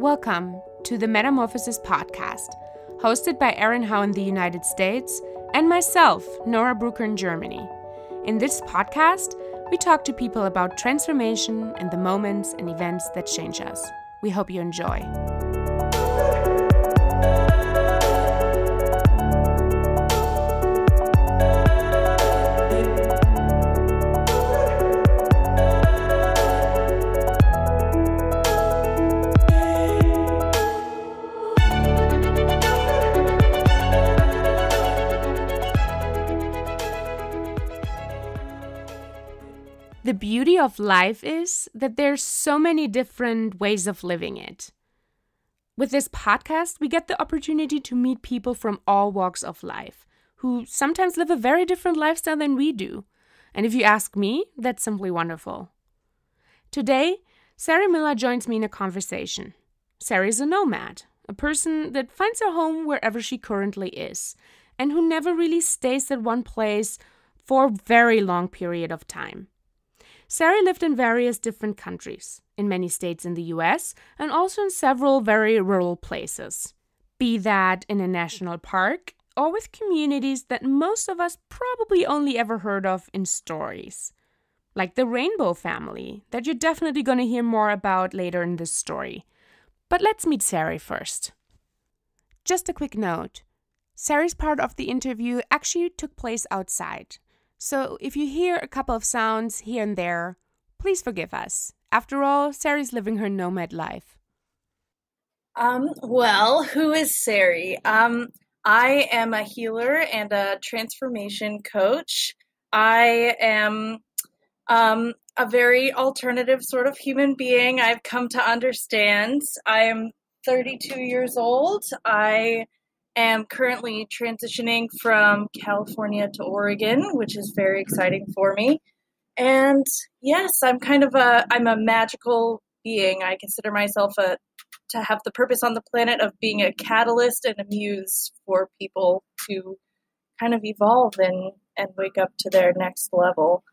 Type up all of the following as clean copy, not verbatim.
Welcome to the Metamorphosis Podcast, hosted by Erin Howe in the United States and myself, Nora Brucker in Germany. In this podcast, we talk to people about transformation and the moments and events that change us. We hope you enjoy. The beauty of life is that there's so many different ways of living it. With this podcast, we get the opportunity to meet people from all walks of life, who sometimes live a very different lifestyle than we do. And if you ask me, that's simply wonderful. Today, Sary Miller joins me in a conversation. Sary is a nomad, a person that finds her home wherever she currently is, and who never really stays at one place for a very long period of time. Sary lived in various different countries, in many states in the US, and also in several very rural places. Be that in a national park, or with communities that most of us probably only ever heard of in stories. Like the Rainbow family, that you're definitely going to hear more about later in this story. But let's meet Sary first. Just a quick note. Sary's part of the interview actually took place outside. So if you hear a couple of sounds here and there, please forgive us. After all, Sary's living her nomad life. Who is Sary? I am a healer and a transformation coach. I am a very alternative sort of human being I've come to understand. I am 32 years old. I am currently transitioning from California to Oregon, which is very exciting for me. And yes, I'm a magical being. I consider myself to have the purpose on the planet of being a catalyst and a muse for people to kind of evolve and wake up to their next level.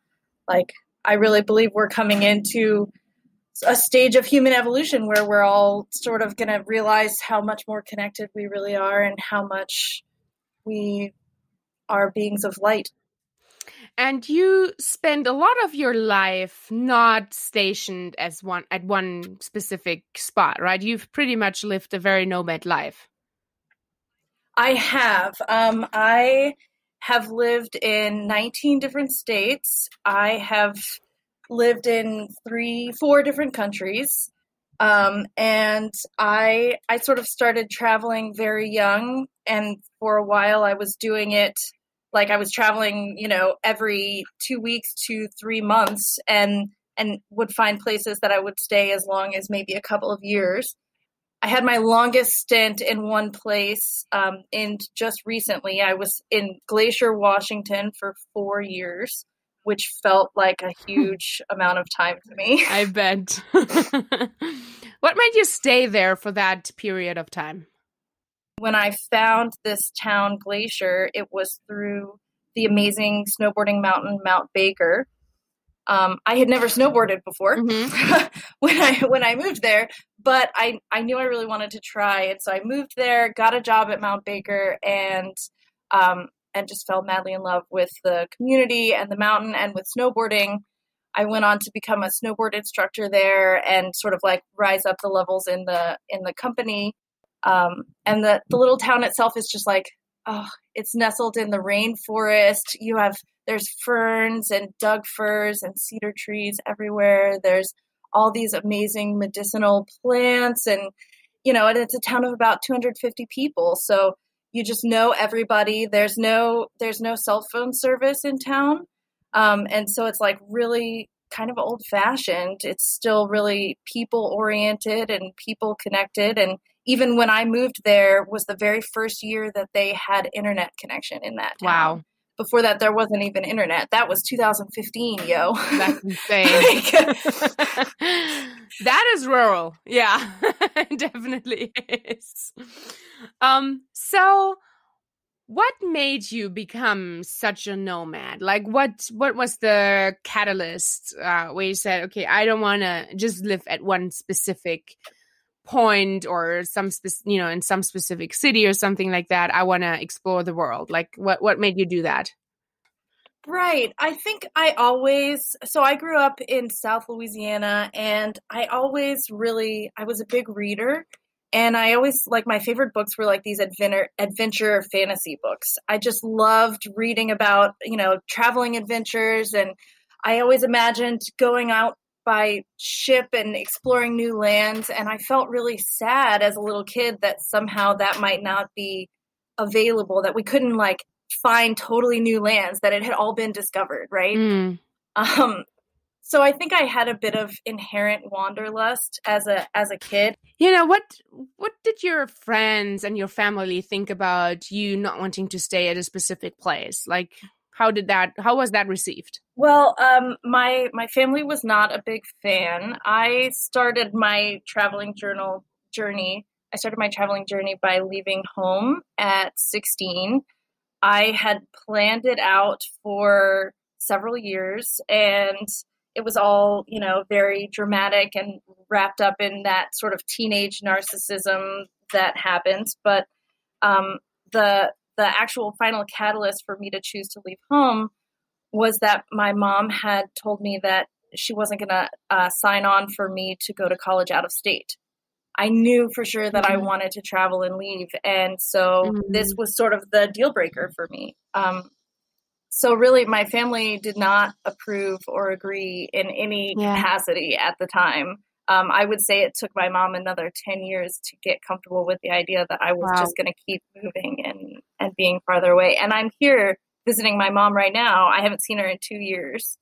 Like, I really believe we're coming into a stage of human evolution where we're all sort of going to realize how much more connected we really are and how much we are beings of light. And you spend a lot of your life not stationed at one specific spot, right? You've pretty much lived a very nomad life. I have. I have lived in 19 different states. I have lived in 4 different countries. And I sort of started traveling very young. And for a while I was doing it like I was traveling, every 2 weeks to 3 months and would find places that I would stay as long as maybe a couple of years. I had my longest stint in one place in just recently. I was in Glacier, Washington for 4 years, which felt like a huge amount of time to me. I bet. What made you stay there for that period of time? When I found this town, Glacier, it was through the amazing snowboarding mountain, Mount Baker. I had never snowboarded before when I moved there, but I knew I really wanted to try it. So I moved there, got a job at Mount Baker, and just fell madly in love with the community and the mountain and with snowboarding. I went on to become a snowboard instructor there and sort of like rise up the levels in the company. And the little town itself is just like, it's nestled in the rainforest. There's ferns and Doug firs and cedar trees everywhere. There's all these amazing medicinal plants and it's a town of about 250 people. So you just know everybody. There's no cell phone service in town. And so it's like really kind of old fashioned. It's still really people oriented and people connected. And even when I moved there was the very first year that they had internet connection in that town. Wow. Before that, there wasn't even internet. That was 2015, yo. That's insane. That is rural. Yeah, it definitely is. So what made you become such a nomad? Like, what was the catalyst where you said, okay, I don't want to just live at one specific point or in some specific city or something like that, I want to explore the world? Like what made you do that? Right. I think I grew up in South Louisiana, and I was a big reader, and I always, like, my favorite books were like these adventure fantasy books. I just loved reading about, traveling adventures, and I always imagined going out by ship and exploring new lands, and I felt really sad as a little kid that somehow that might not be available, that we couldn't, like, find totally new lands, that it had all been discovered, right? So I think I had a bit of inherent wanderlust as a kid. What did your friends and your family think about you not wanting to stay at a specific place? Like, how was that received? Well, my family was not a big fan. I started my traveling journey by leaving home at 16. I had planned it out for several years, and it was all, very dramatic and wrapped up in that sort of teenage narcissism that happens. But the actual final catalyst for me to choose to leave home was that my mom had told me that she wasn't going to sign on for me to go to college out of state. I knew for sure that I wanted to travel and leave. And so this was sort of the deal breaker for me. So really, my family did not approve or agree in any capacity at the time. I would say it took my mom another 10 years to get comfortable with the idea that I was just going to keep moving and being farther away. And I'm here visiting my mom right now. I haven't seen her in 2 years,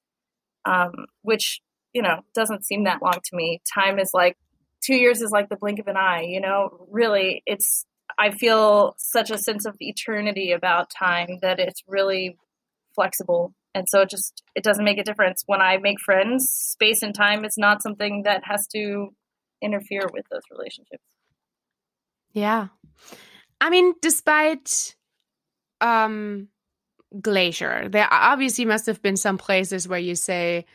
which, doesn't seem that long to me. Time is like, 2 years is like the blink of an eye, really. I feel such a sense of eternity about time that it's really flexible. And so it doesn't make a difference. When I make friends, space and time is not something that has to interfere with those relationships. Yeah. I mean, despite Glacier, there obviously must have been some places where you say,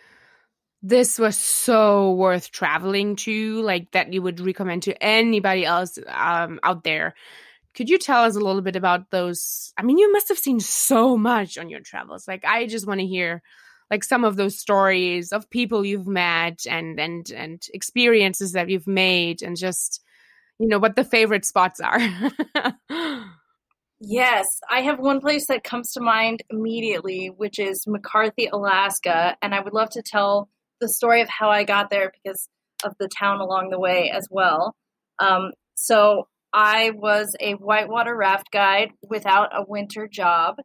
this was so worth traveling to, like that you would recommend to anybody else out there. Could you tell us a little bit about those? I mean, you must have seen so much on your travels. Like, I just want to hear like some of those stories of people you've met and experiences that you've made, and just, what the favorite spots are. Yes, I have one place that comes to mind immediately, which is McCarthy, Alaska. And I would love to tell the story of how I got there because of the town along the way as well. So I was a whitewater raft guide without a winter job.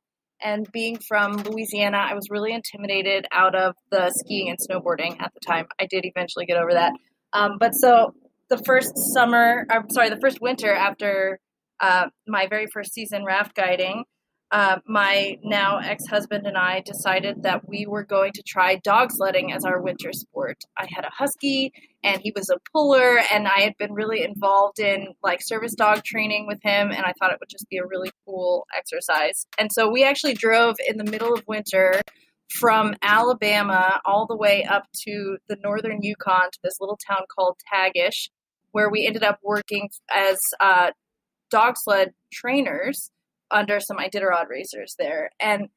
And being from Louisiana, I was really intimidated out of the skiing and snowboarding at the time. I did eventually get over that. But so the first winter after my very first season raft guiding, my now ex-husband and I decided that we were going to try dog sledding as our winter sport. I had a husky and he was a puller, and I had been really involved in like service dog training with him, and I thought it would just be a really cool exercise. And so we actually drove in the middle of winter from Alabama all the way up to the northern Yukon to this little town called Tagish, where we ended up working as dog sled trainers under some Iditarod racers there. And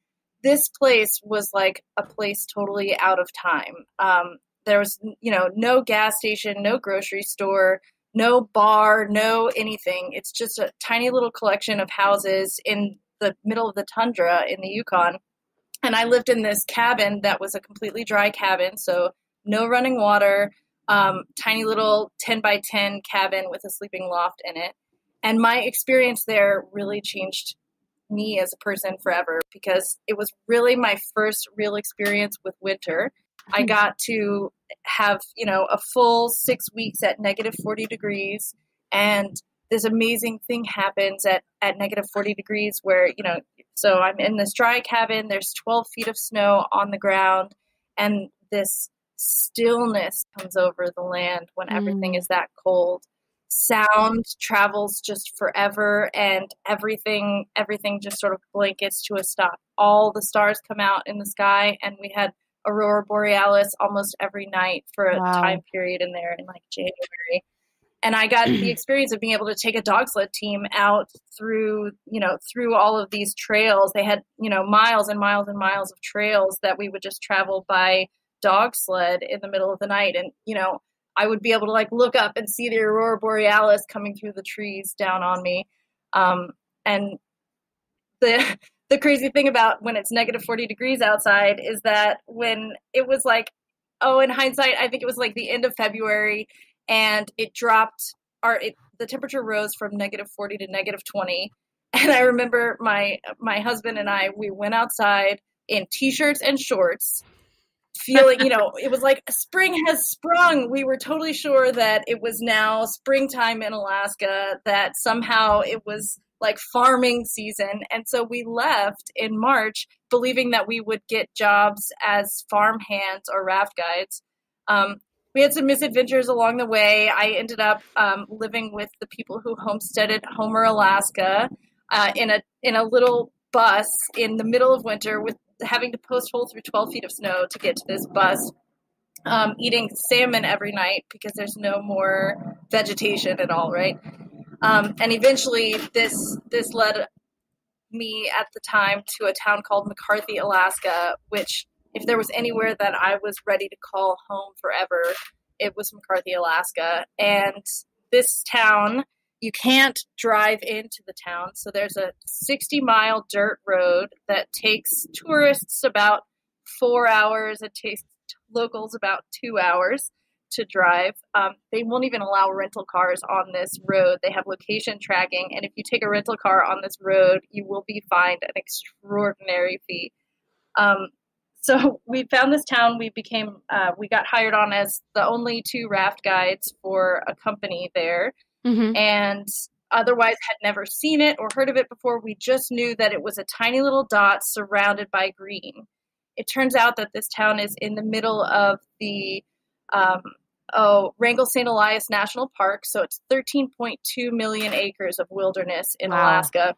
this place was like a place totally out of time. There was, no gas station, no grocery store, no bar, no anything. It's just a tiny little collection of houses in the middle of the tundra in the Yukon. And I lived in this cabin that was a completely dry cabin, so no running water, tiny little 10 by 10 cabin with a sleeping loft in it. And my experience there really changed me as a person forever, because it was really my first real experience with winter. I got to have, a full 6 weeks at negative 40 degrees. And this amazing thing happens at negative 40 degrees where, so I'm in this dry cabin, there's 12 feet of snow on the ground, and this stillness comes over the land when everything is that cold. Sound travels just forever, and everything just sort of blankets to a stop. All the stars come out in the sky, and we had aurora borealis almost every night for a time period in there in like January. And I got the experience of being able to take a dog sled team out through all of these trails. They had, miles and miles and miles of trails that we would just travel by dog sled in the middle of the night. And, I would be able to look up and see the aurora borealis coming through the trees down on me. And the crazy thing about when it's negative 40 degrees outside is that when it was in hindsight, I think it was the end of February, and it dropped, the temperature rose from negative 40 to negative 20. And I remember my husband and we went outside in t-shirts and shorts, feeling, it was like spring has sprung. We were totally sure that it was now springtime in Alaska, that somehow it was farming season. And so we left in March believing that we would get jobs as farm hands or raft guides. We had some misadventures along the way. I ended up living with the people who homesteaded Homer, Alaska, in a little bus in the middle of winter, with having to post hole through 12 feet of snow to get to this bus, eating salmon every night because there's no more vegetation at all, right? And eventually this led me at the time to a town called McCarthy, Alaska, which, if there was anywhere that I was ready to call home forever, it was McCarthy, Alaska. And this town, you can't drive into the town. So there's a 60-mile dirt road that takes tourists about 4 hours. It takes locals about 2 hours to drive. They won't even allow rental cars on this road. They have location tracking. And if you take a rental car on this road, you will be fined an extraordinary fee. So we found this town. We got hired on as the only 2 raft guides for a company there. Mm-hmm. And otherwise had never seen it or heard of it before. We just knew that it was a tiny little dot surrounded by green. It turns out that this town is in the middle of the Wrangell St. Elias National Park. So it's 13.2 million acres of wilderness in Alaska.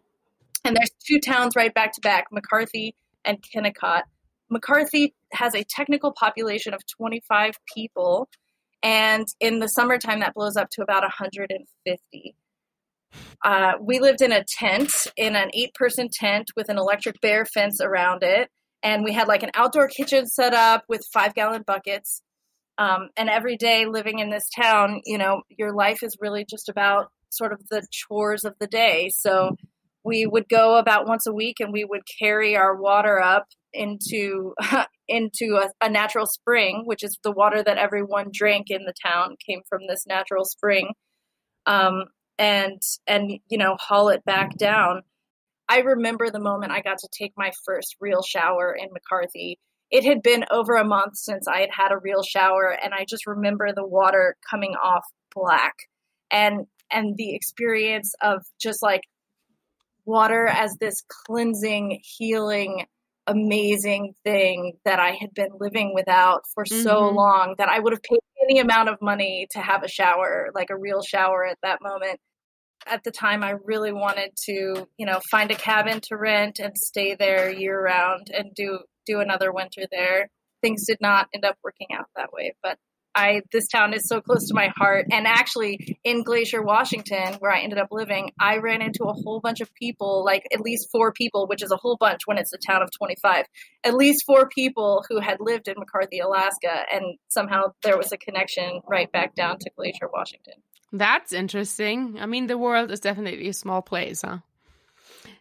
And there's 2 towns right back to back, McCarthy and Kennecott. McCarthy has a technical population of 25 people. And in the summertime, that blows up to about 150. We lived in a tent, in an 8-person tent with an electric bear fence around it. And we had an outdoor kitchen set up with 5-gallon buckets. And every day living in this town, your life is really just about sort of the chores of the day. So we would go about once a week and we would carry our water up into a natural spring, which is the water that everyone drank in the town came from this natural spring, and haul it back down. I remember the moment I got to take my first real shower in McCarthy. It had been over a month since I had had a real shower, and I just remember the water coming off black, and the experience of just water as this cleansing, healing, amazing thing that I had been living without for so long that I would have paid any amount of money to have a shower, a real shower at that moment. At the time, I really wanted to, find a cabin to rent and stay there year round and do another winter there. Things did not end up working out that way, but this town is so close to my heart. And actually in Glacier, Washington, where I ended up living, I ran into a whole bunch of people, at least 4 people, which is a whole bunch when it's a town of 25, at least 4 people who had lived in McCarthy, Alaska. And somehow there was a connection right back down to Glacier, Washington. That's interesting. I mean, the world is definitely a small place, huh?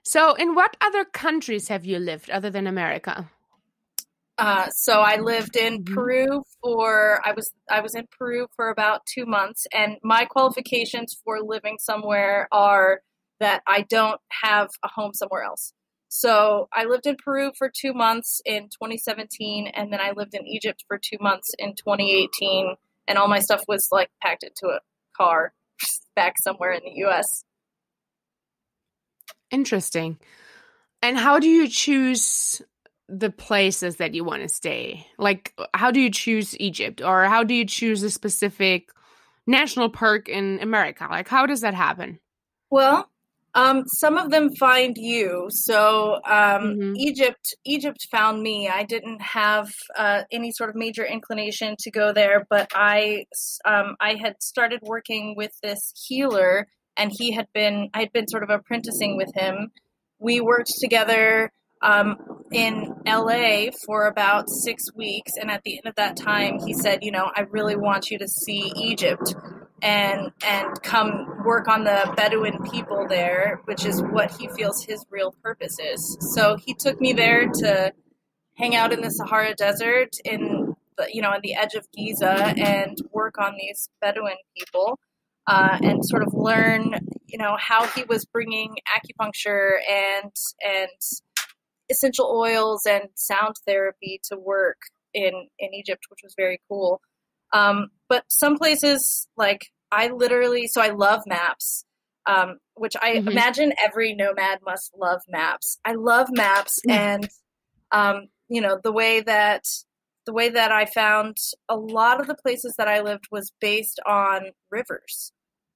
So in what other countries have you lived other than America? So I lived in Peru I was in Peru for about 2 months, and my qualifications for living somewhere are that I don't have a home somewhere else. So I lived in Peru for 2 months in 2017, and then I lived in Egypt for 2 months in 2018, and all my stuff was packed into a car back somewhere in the US. Interesting. And how do you choose the places that you want to stay? How do you choose Egypt, or how do you choose a specific national park in America? How does that happen? Well, Some of them find you. So Mm-hmm. Egypt found me. I didn't have any sort of major inclination to go there, but I had started working with this healer, and I had been sort of apprenticing with him. We worked together in LA for about 6 weeks, and at the end of that time, he said, I really want you to see Egypt and come work on the Bedouin people there, which is what he feels his real purpose is. So he took me there to hang out in the Sahara Desert on the edge of Giza and work on these Bedouin people and sort of learn, how he was bringing acupuncture and essential oils and sound therapy to work in Egypt, which was very cool. But some places, like I love maps, which I Mm-hmm. imagine every nomad must love maps. I love maps, and the way that I found a lot of the places that I lived was based on rivers.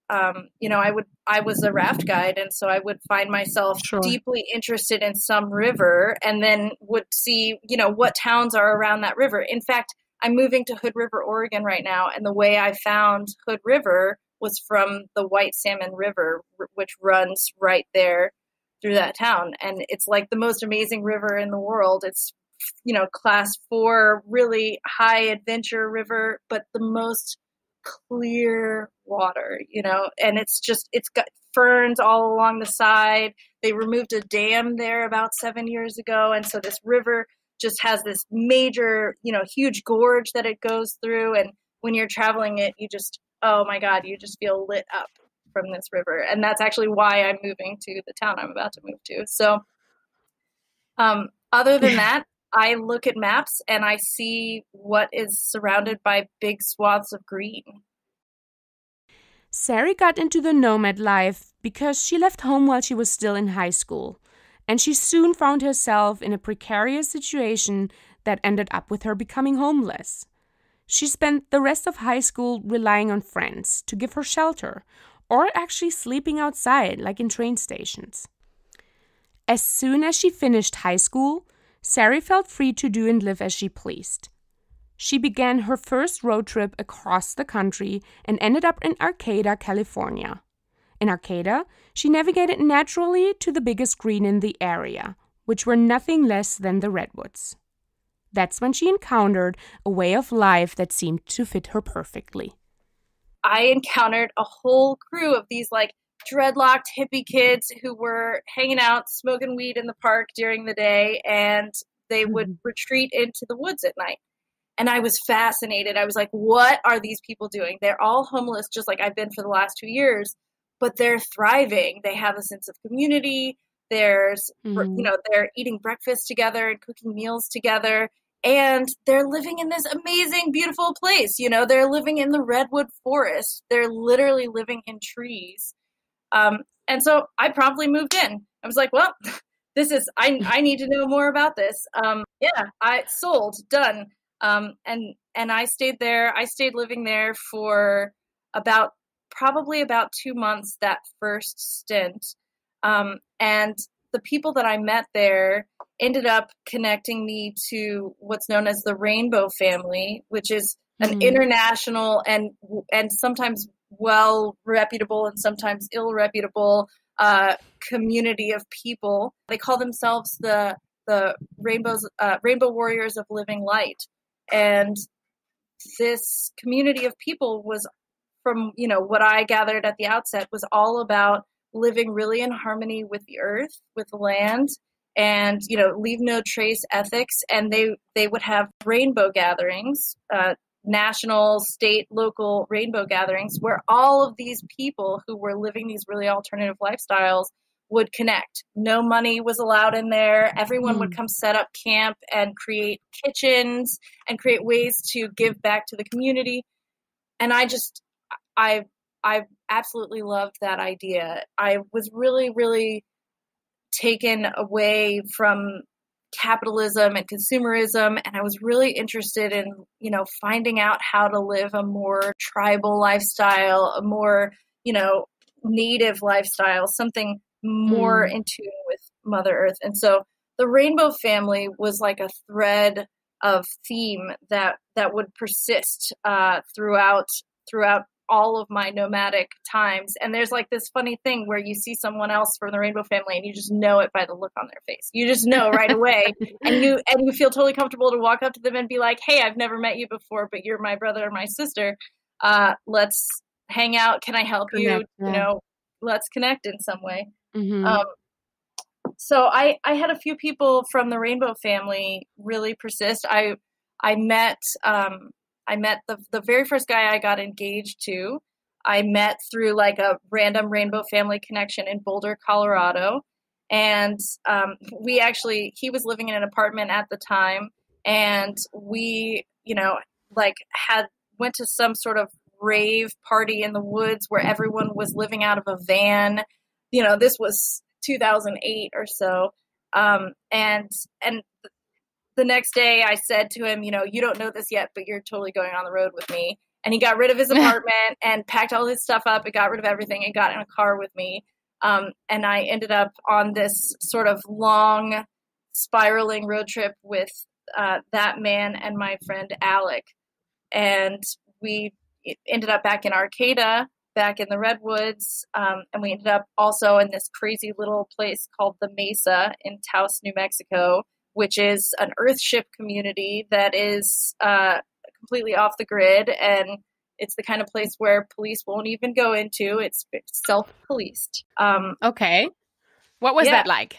I was a raft guide, and so I would find myself Sure. deeply interested in some river, and then would see, what towns are around that river. In fact, I'm moving to Hood River, Oregon right now, and the way I found Hood River was from the White Salmon River, which runs right there through that town. And it's like the most amazing river in the world. It's, class 4, really high adventure river, but the most clear water, and it's got ferns all along the side. They removed a dam there about 7 years ago. And so this river just has this major, huge gorge that it goes through. And when you're traveling it, oh my God, you just feel lit up from this river. And that's actually why I'm moving to the town I'm about to move to. So other than that, I look at maps and I see what is surrounded by big swaths of green. Sary got into the nomad life because she left home while she was still in high school, and she soon found herself in a precarious situation that ended up with her becoming homeless. She spent the rest of high school relying on friends to give her shelter, or actually sleeping outside, like in train stations. As soon as she finished high school, Sary felt free to do and live as she pleased. She began her first road trip across the country and ended up in Arcata, California. In Arcata, she navigated naturally to the biggest green in the area, which were nothing less than the redwoods. That's when she encountered a way of life that seemed to fit her perfectly. I encountered a whole crew of these dreadlocked hippie kids who were hanging out, smoking weed in the park during the day, and they would retreat into the woods at night. And I was fascinated. I was like, what are these people doing? They're all homeless, just like I've been for the last 2 years, but they're thriving. They have a sense of community. They're eating breakfast together and cooking meals together. And they're living in this amazing, beautiful place. They're living in the redwood forest. They're literally living in trees. And so I promptly moved in. I was like, well, I need to know more about this. I sold, done. And I stayed there. I stayed living there for probably about 2 months that first stint. And the people that I met there ended up connecting me to what's known as the Rainbow Family, which is an international and sometimes well-reputable and sometimes ill-reputable community of people. They call themselves the Rainbow Warriors of Living Light. And this community of people was, from what I gathered at the outset, was all about living really in harmony with the earth, with the land, and leave no trace ethics. And they would have rainbow gatherings, national, state, local rainbow gatherings, where all of these people who were living these really alternative lifestyles would connect. No money was allowed in there. Everyone would come set up camp and create kitchens and create ways to give back to the community. And I absolutely loved that idea. I was really, really taken away from capitalism and consumerism, and I was really interested in, finding out how to live a more tribal lifestyle, a more, native lifestyle, something more in tune with Mother Earth. And so the rainbow family was like a thread of theme that would persist throughout all of my nomadic times. And there's like this funny thing where you see someone else from the rainbow family and you just know it by the look on their face. You just know right away. and you feel totally comfortable to walk up to them and be like, hey, I've never met you before, but you're my brother or my sister. Let's hang out. Can I help you? You know, let's connect in some way. So I had a few people from the rainbow family really persist. I met the very first guy I got engaged to. I met through like a random rainbow family connection in Boulder, Colorado. And he was living in an apartment at the time. And we, you know, like went to some sort of rave party in the woods where everyone was living out of a van. You know, this was 2008 or so. And the next day I said to him, you know, you don't know this yet, but you're totally going on the road with me. And he got rid of his apartment and packed all his stuff up and got rid of everything and got in a car with me. And I ended up on this sort of long spiraling road trip with that man and my friend Alec. And we ended up back in Arcata, back in the redwoods. And we ended up also in this crazy little place called the Mesa in Taos, New Mexico, which is an Earthship community that is completely off the grid. And it's the kind of place where police won't even go into. It's self-policed. Okay. What was that like?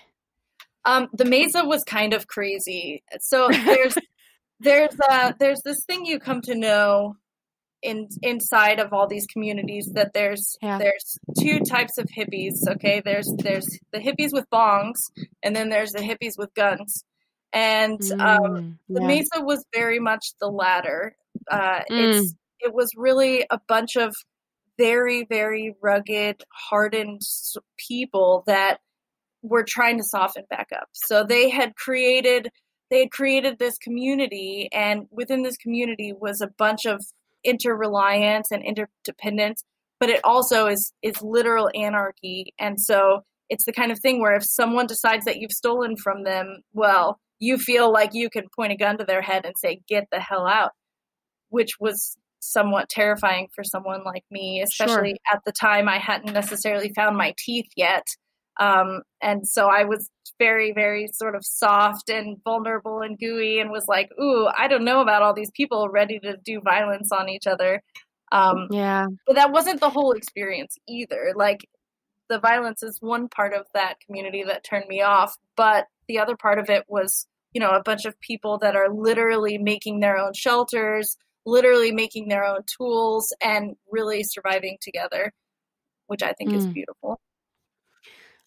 The Mesa was kind of crazy. So there's this thing you come to know inside of all these communities that there's two types of hippies. Okay. There's the hippies with bongs, and then there's the hippies with guns. And the Mesa was very much the latter. It was really a bunch of very, very rugged, hardened people that were trying to soften back up. So they had created this community, and within this community was a bunch of interreliance and interdependence, but it also is literal anarchy. And so it's the kind of thing where if someone decides that you've stolen from them, well, you feel like you can point a gun to their head and say, get the hell out, which was somewhat terrifying for someone like me, especially at the time I hadn't necessarily found my teeth yet. And so I was very, very sort of soft and vulnerable and gooey and was like, ooh, I don't know about all these people ready to do violence on each other. But that wasn't the whole experience either. Like, the violence is one part of that community that turned me off, but the other part of it was, you know, a bunch of people that are literally making their own shelters, literally making their own tools, and really surviving together, which I think is beautiful.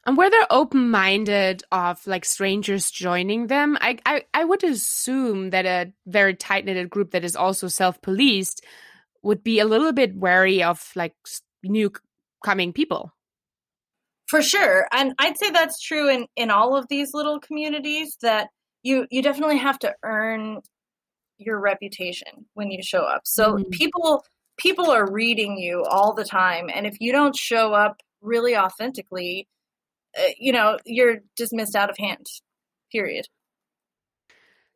And were they open-minded of like strangers joining them? I would assume that a very tight-knitted group that is also self-policed would be a little bit wary of like new coming people. For sure. And I'd say that's true in all of these little communities, that you definitely have to earn your reputation when you show up. So people are reading you all the time. And if you don't show up really authentically, you know, you're dismissed out of hand, period.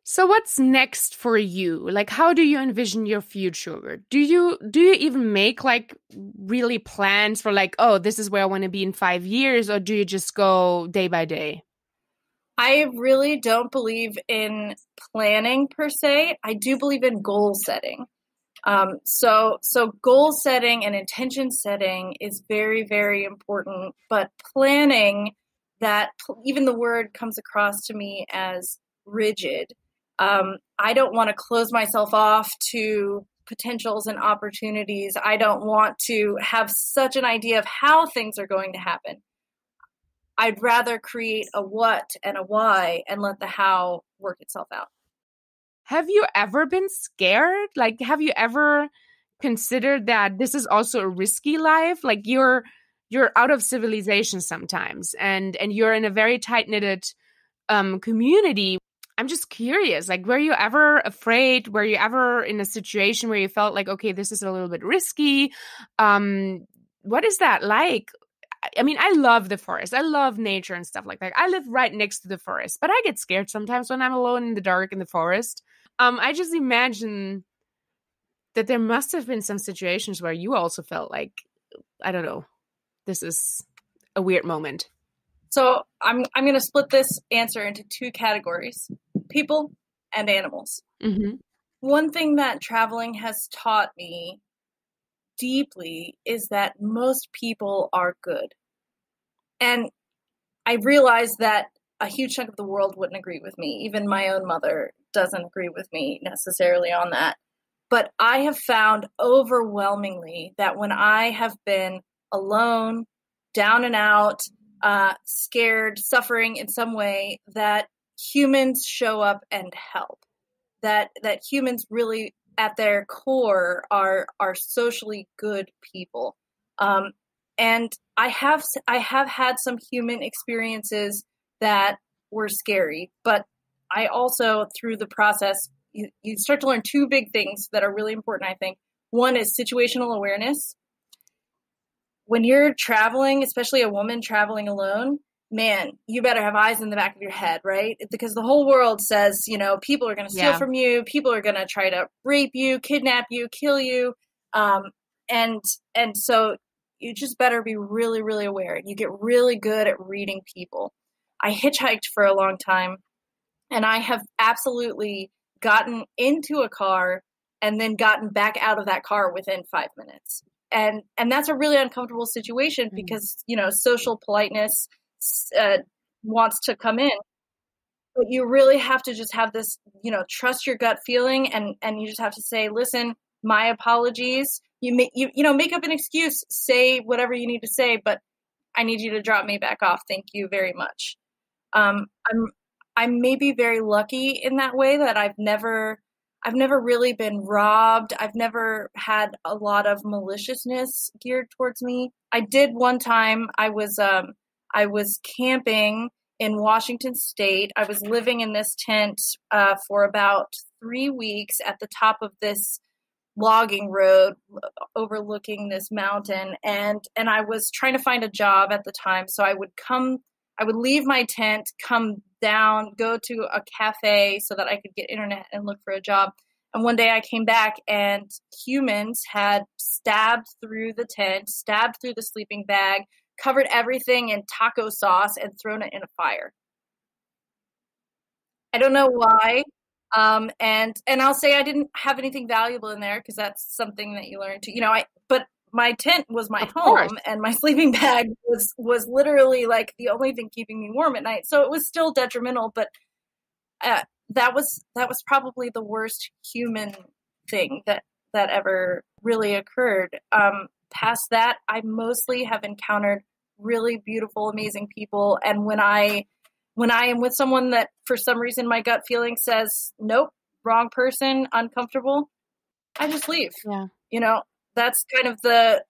So what's next for you? Like, how do you envision your future? Do you even make like really plans for like, oh, this is where I want to be in 5 years? Or do you just go day by day? I really don't believe in planning per se. I do believe in goal setting. So goal setting and intention setting is very, very important, but planning, that even the word comes across to me as rigid. I don't want to close myself off to potentials and opportunities. I don't want to have such an idea of how things are going to happen. I'd rather create a what and a why and let the how work itself out. Have you ever been scared? Like, have you ever considered that this is also a risky life? Like, you're out of civilization sometimes, and you're in a very tight-knitted community. I'm just curious, like, were you ever afraid? Were you ever in a situation where you felt like, okay, this is a little bit risky? What is that like? I mean, I love the forest. I love nature and stuff like that. I live right next to the forest, but I get scared sometimes when I'm alone in the dark in the forest. I just imagine that there must have been some situations where you also felt like, I don't know, this is a weird moment. So I'm going to split this answer into two categories: people and animals. Mm-hmm. One thing that traveling has taught me deeply is that most people are good. And I realized that a huge chunk of the world wouldn't agree with me. Even my own mother doesn't agree with me necessarily on that. But I have found overwhelmingly that when I have been alone, down and out, scared, suffering in some way, that humans show up and help. That humans really, at their core, are socially good people. And I have had some human experiences that were scary, but I also, through the process, you start to learn two big things that are really important, I think. One is situational awareness. When you're traveling, especially a woman traveling alone, man, you better have eyes in the back of your head, right? Because the whole world says, people are going to steal from you. People are going to try to rape you, kidnap you, kill you. And so you just better be really, really aware. You get really good at reading people. I hitchhiked for a long time, and I have absolutely gotten into a car and then gotten back out of that car within 5 minutes. And that's a really uncomfortable situation because, social politeness wants to come in. But you really have to just have this, trust your gut feeling, and you just have to say, listen, my apologies. Make up an excuse, say whatever you need to say, but I need you to drop me back off. Thank you very much. I'm maybe very lucky in that way that I've never really been robbed. I've never had a lot of maliciousness geared towards me. I did one time. I was camping in Washington State. I was living in this tent for about 3 weeks at the top of this logging road overlooking this mountain, and I was trying to find a job at the time. So I would leave my tent, come down, go to a cafe so that I could get internet and look for a job. And one day I came back and humans had stabbed through the tent, stabbed through the sleeping bag, covered everything in taco sauce, and thrown it in a fire. I don't know why. And I'll say I didn't have anything valuable in there because that's something that you learn to, but my tent was my home, and my sleeping bag was literally like the only thing keeping me warm at night. So it was still detrimental, but that was probably the worst human thing that ever really occurred. Past that, I mostly have encountered really beautiful, amazing people. And when I am with someone that for some reason my gut feeling says, nope, wrong person, uncomfortable, I just leave. Yeah. That's kind of that's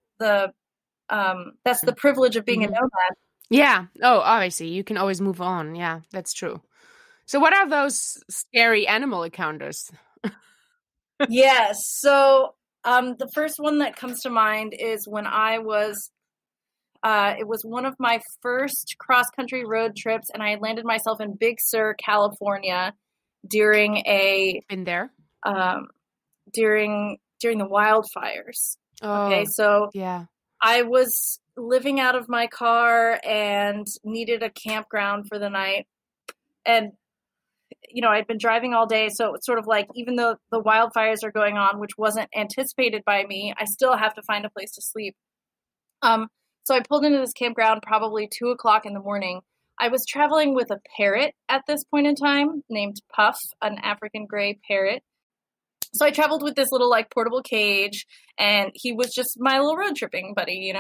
the privilege of being a nomad. Yeah. Oh, obviously you can always move on. Yeah, that's true. So what are those scary animal encounters? Yes. So the first one that comes to mind is when I was, it was one of my first cross-country road trips, and I had landed myself in Big Sur, California during Been there? During the wildfires. Oh, okay. So yeah. I was living out of my car and needed a campground for the night. And, I'd been driving all day. So it's sort of like, even though the wildfires are going on, which wasn't anticipated by me, I still have to find a place to sleep. So I pulled into this campground probably 2:00 in the morning. I was traveling with a parrot at this point in time named Puff, an African gray parrot. So I traveled with this little portable cage, and he was just my little road tripping buddy,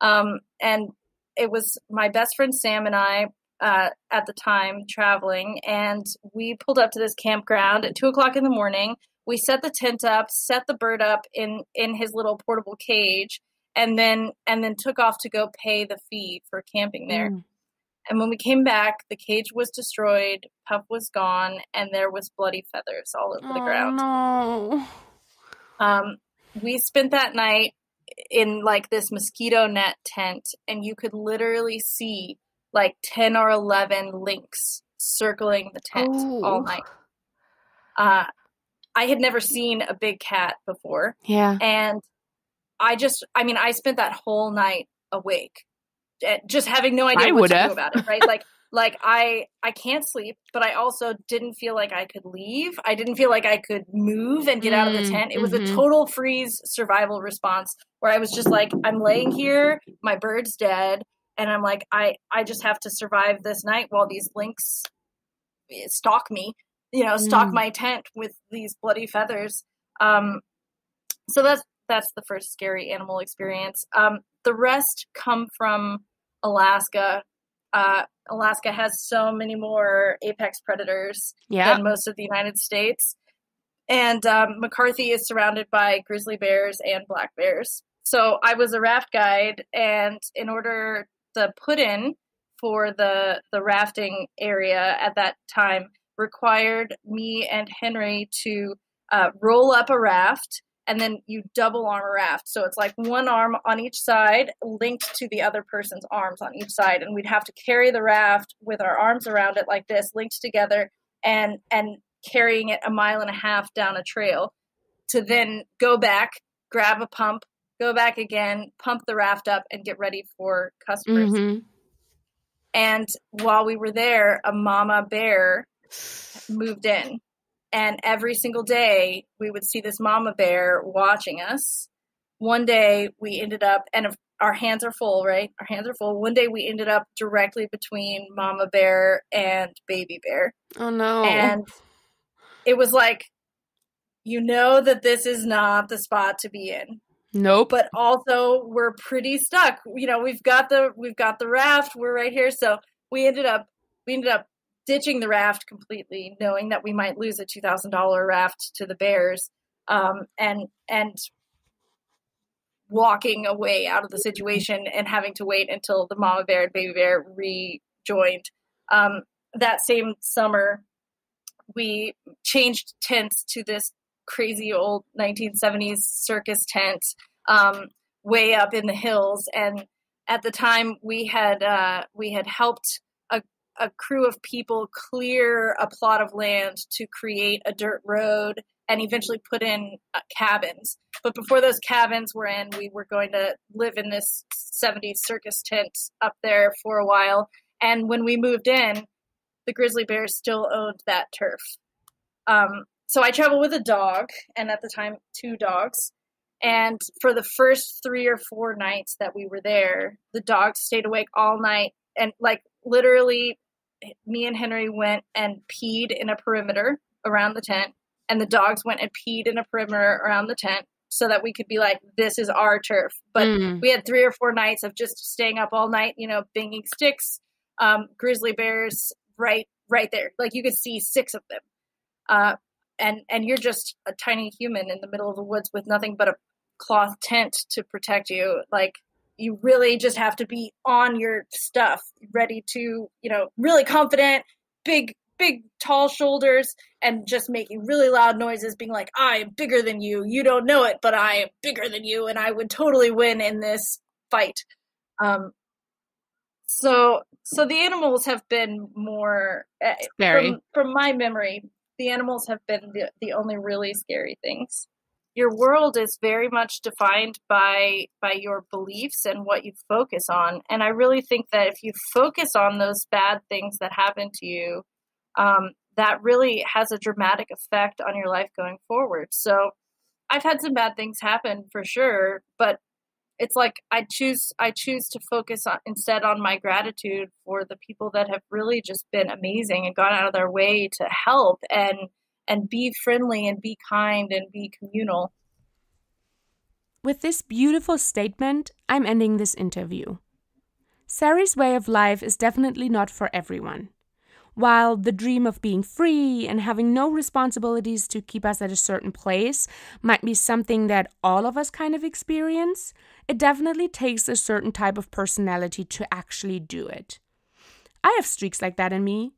and it was my best friend Sam and I at the time traveling, and we pulled up to this campground at 2:00 in the morning. We set the tent up, set the bird up in his little portable cage, and then took off to go pay the fee for camping there. And when we came back, the cage was destroyed, Puff was gone, and there was bloody feathers all over the ground. No. We spent that night in like this mosquito net tent, and you could literally see like 10 or 11 lynx circling the tent all night. I had never seen a big cat before. Yeah. And I spent that whole night awake, just having no idea what to do about it, right? Like I can't sleep, but I also didn't feel like I could leave. I didn't feel like I could move and get out of the tent. It was a total freeze survival response where I was just like, I'm laying here, my bird's dead, and I'm like, I just have to survive this night while these lynx stalk me, stalk my tent with these bloody feathers. So that's the first scary animal experience. The rest come from Alaska. Alaska has so many more apex predators than most of the United States. And McCarthy is surrounded by grizzly bears and black bears. So I was a raft guide, and in order the put-in for the rafting area at that time required me and Henry to roll up a raft, and then you double arm a raft. So it's like one arm on each side linked to the other person's arms on each side. And we'd have to carry the raft with our arms around it like this, linked together, and carrying it 1.5 miles down a trail to then go back, grab a pump, go back again, pump the raft up, and get ready for customers. Mm-hmm. And while we were there, a mama bear moved in. And every single day, we would see this mama bear watching us. One day, we ended up, and our hands are full, right? Our hands are full. One day, we ended up directly between mama bear and baby bear. Oh, no. And it was like, that this is not the spot to be in. Nope. But also, we're pretty stuck. We've got the raft. We're right here. So we ended up ditching the raft completely, knowing that we might lose a $2,000 raft to the bears, and walking away out of the situation and having to wait until the mama bear and baby bear rejoined. That same summer, we changed tents to this crazy old 1970s circus tent way up in the hills, and at the time we had helped a crew of people clear a plot of land to create a dirt road and eventually put in cabins. But before those cabins were in, we were going to live in this 70s circus tent up there for a while. And when we moved in, the grizzly bears still owned that turf. So I traveled with a dog, and at the time, 2 dogs. And for the first 3 or 4 nights that we were there, the dogs stayed awake all night. And like literally, me and Henry went and peed in a perimeter around the tent, and the dogs went and peed in a perimeter around the tent so that we could be like, this is our turf. But we had 3 or 4 nights of just staying up all night, banging sticks, grizzly bears right there. Like you could see 6 of them. And you're just a tiny human in the middle of the woods with nothing but a cloth tent to protect you. Like, you really just have to be on your stuff, ready to, really confident, big, tall shoulders, and just making really loud noises, being like, I am bigger than you. You don't know it, but I am bigger than you, and I would totally win in this fight. So the animals have been more, from my memory, the animals have been the only really scary things. Your world is very much defined by your beliefs and what you focus on. And I really think that if you focus on those bad things that happen to you, that really has a dramatic effect on your life going forward. So I've had some bad things happen for sure, but it's like I choose to focus instead on my gratitude for the people that have really just been amazing and gone out of their way to help and be friendly and be kind and be communal. With this beautiful statement, I'm ending this interview. Sary's way of life is definitely not for everyone. While the dream of being free and having no responsibilities to keep us at a certain place might be something that all of us kind of experience, it definitely takes a certain type of personality to actually do it. I have streaks like that in me.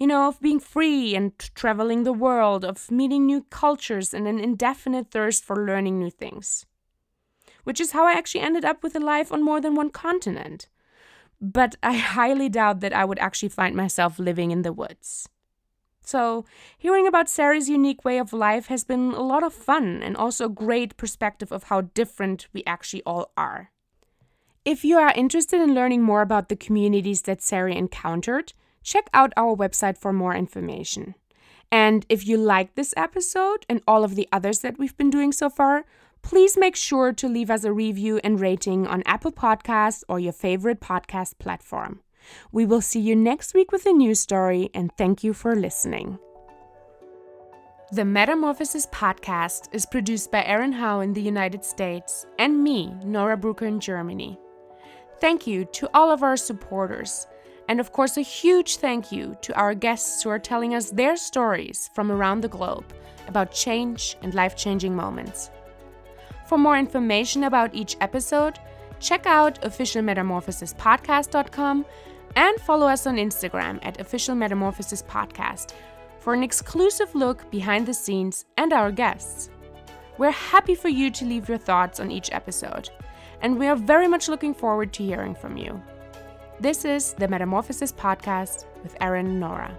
Of being free and traveling the world, of meeting new cultures and an indefinite thirst for learning new things. which is how I actually ended up with a life on more than one continent. But I highly doubt that I would actually find myself living in the woods. So, hearing about Sary's unique way of life has been a lot of fun and also a great perspective of how different we actually all are. If you are interested in learning more about the communities that Sary encountered, check out our website for more information. And if you like this episode and all of the others that we've been doing so far, please make sure to leave us a review and rating on Apple Podcasts or your favorite podcast platform. We will see you next week with a new story, and thank you for listening. The Metamorphosis Podcast is produced by Aaron Howe in the United States and me, Nora Brucker, in Germany. Thank you to all of our supporters, and of course a huge thank you to our guests who are telling us their stories from around the globe about change and life-changing moments. For more information about each episode, check out officialmetamorphosispodcast.com and follow us on Instagram at officialmetamorphosispodcast for an exclusive look behind the scenes and our guests. We're happy for you to leave your thoughts on each episode, and we are very much looking forward to hearing from you. This is the Metamorphosis Podcast with Aaron and Nora.